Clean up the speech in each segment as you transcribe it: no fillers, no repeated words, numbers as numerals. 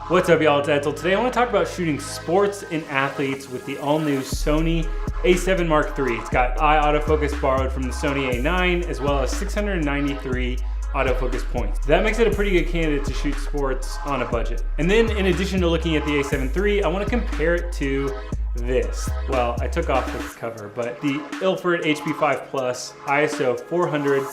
What's up, y'all? It's Edsel. Today I want to talk about shooting sports and athletes with the all-new Sony A7 III. It's got eye autofocus borrowed from the Sony A9, as well as 693 autofocus points. That makes it a pretty good candidate to shoot sports on a budget. And then in addition to looking at the A7 III, I want to compare it to this. Well, I took off the cover, but the Ilford HP5 ISO 400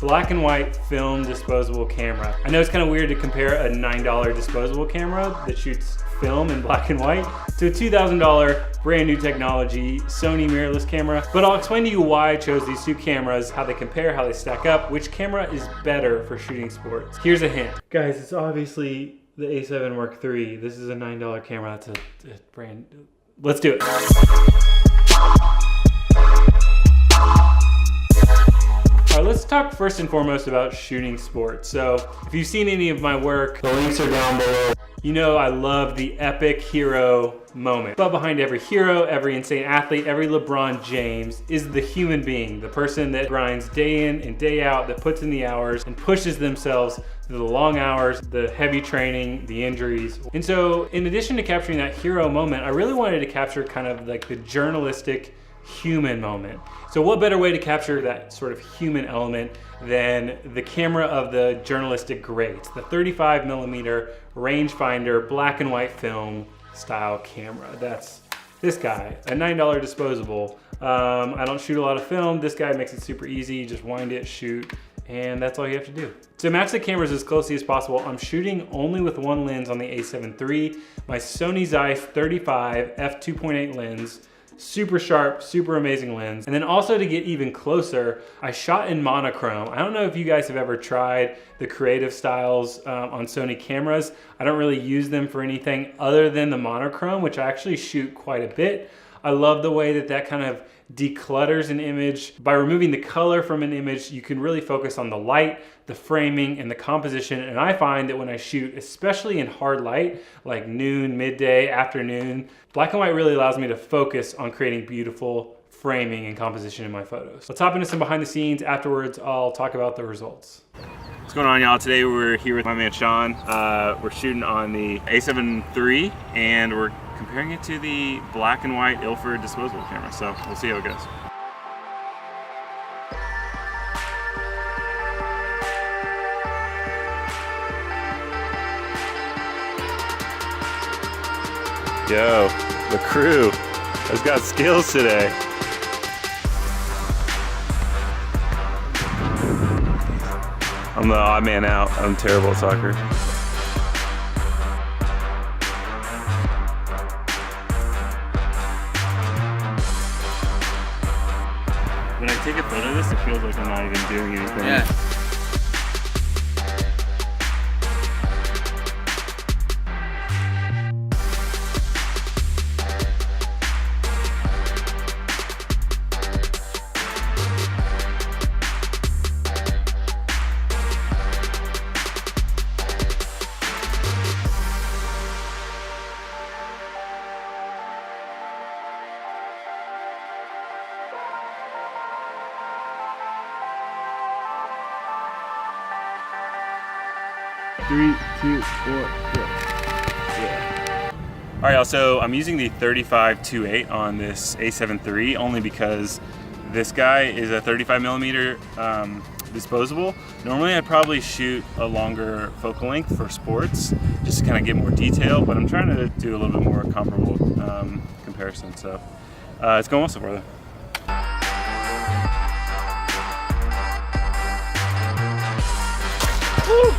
black and white film disposable camera. I know it's kind of weird to compare a $9 disposable camera that shoots film in black and white to a $2,000 brand new technology Sony mirrorless camera, but I'll explain to you why I chose these two cameras, how they compare, how they stack up, which camera is better for shooting sports. Here's a hint. Guys, it's obviously the A7 III. This is a $9 camera. It's a brand. Let's do it. All right, let's talk first and foremost about shooting sports. So if you've seen any of my work, the links are down below. You know I love the epic hero moment. But behind every hero, every insane athlete, every LeBron James is the human being, the person that grinds day in and day out, that puts in the hours and pushes themselves through the long hours, the heavy training, the injuries. And so in addition to capturing that hero moment, I really wanted to capture kind of like the journalistic human moment. So what better way to capture that sort of human element than the camera of the journalistic greats, the 35mm rangefinder black and white film style camera. That's this guy, a $9 disposable. I don't shoot a lot of film. This guy makes it super easy. You just wind it, shoot, and that's all you have to do. To match the cameras as closely as possible, I'm shooting only with one lens on the A7 III, my Sony Zeiss 35 f2.8 lens. Super sharp, super amazing lens. And then also to get even closer, I shot in monochrome. I don't know if you guys have ever tried the creative styles on Sony cameras. I don't really use them for anything other than the monochrome, which I actually shoot quite a bit. I love the way that that kind of declutters an image. By removing the color from an image, you can really focus on the light, the framing, and the composition. And I find that when I shoot, especially in hard light, like noon, midday, afternoon, black and white really allows me to focus on creating beautiful framing and composition in my photos. Let's hop into some behind the scenes. Afterwards, I'll talk about the results. What's going on, y'all? Today we're here with my man Sean. We're shooting on the A7 III and we're comparing it to the black and white Ilford disposable camera. So we'll see how it goes. Yo, the crew has got skills today. I'm the odd man out. I'm terrible at soccer. When I take a photo of this, it feels like I'm not even doing anything. Yeah. Three, two, four, yeah. All right, y'all, so I'm using the 35-2.8 on this A7 III only because this guy is a 35mm disposable. Normally I'd probably shoot a longer focal length for sports just to kind of get more detail, but I'm trying to do a little bit more comparable comparison. So it's going well so far though. Woo!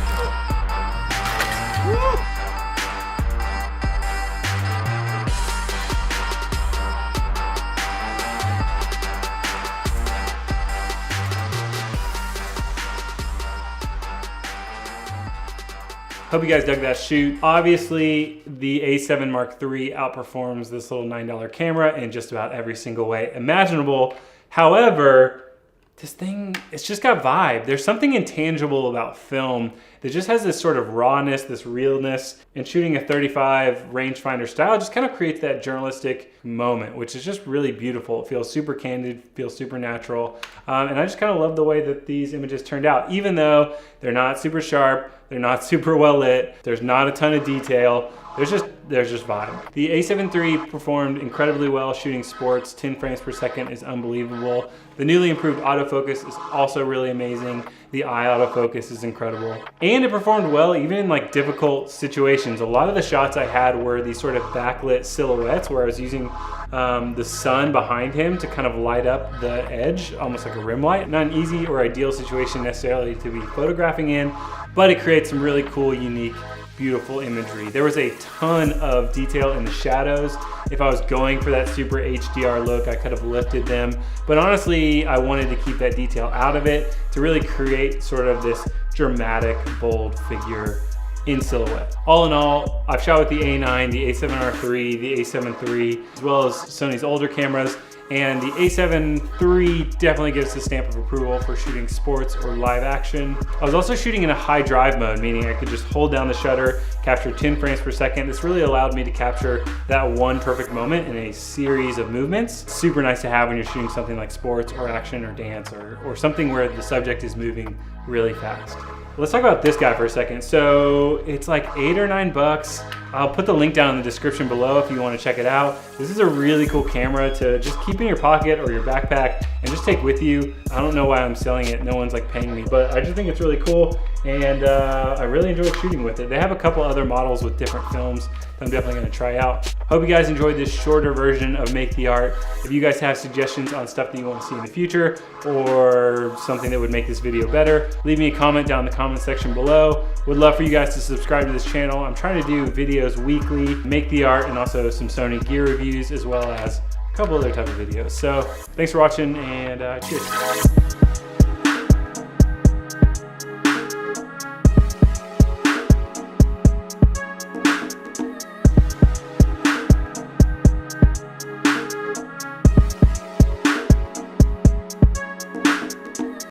Hope you guys dug that shoot. Obviously, the A7 III outperforms this little $9 camera in just about every single way imaginable. However, this thing, it's just got vibe. There's something intangible about film that just has this sort of rawness, this realness, and shooting a 35 rangefinder style just kind of creates that journalistic moment, which is just really beautiful. It feels super candid, feels super natural. And I just kind of love the way that these images turned out, even though they're not super sharp, they're not super well lit, there's not a ton of detail. There's just vibe. The A7 III performed incredibly well shooting sports. 10 frames per second is unbelievable. The newly improved autofocus is also really amazing. The eye autofocus is incredible. And it performed well even in like difficult situations. A lot of the shots I had were these sort of backlit silhouettes where I was using the sun behind him to kind of light up the edge, almost like a rim light. Not an easy or ideal situation necessarily to be photographing in, but it creates some really cool, unique, beautiful imagery. There was a ton of detail in the shadows. If I was going for that super HDR look, I could have lifted them. But honestly, I wanted to keep that detail out of it to really create sort of this dramatic, bold figure in silhouette. All in all, I've shot with the A9, the A7R III, the A7 III, as well as Sony's older cameras. And the A7 III definitely gives the stamp of approval for shooting sports or live action. I was also shooting in a high drive mode, meaning I could just hold down the shutter, capture 10 frames per second. This really allowed me to capture that one perfect moment in a series of movements. Super nice to have when you're shooting something like sports or action or dance or something where the subject is moving really fast. Let's talk about this guy for a second. So it's like $8 or $9. I'll put the link down in the description below if you want to check it out. This is a really cool camera to just keep in your pocket or your backpack and just take with you. I don't know why I'm selling it. No one's like paying me, but I just think it's really cool. And I really enjoy shooting with it. They have a couple other models with different films that I'm definitely gonna try out. Hope you guys enjoyed this shorter version of Make the Art. If you guys have suggestions on stuff that you want to see in the future or something that would make this video better, leave me a comment down in the comment section below. Would love for you guys to subscribe to this channel. I'm trying to do videos weekly, Make the Art, and also some Sony gear reviews, as well as a couple other type of videos. So thanks for watching, and cheers.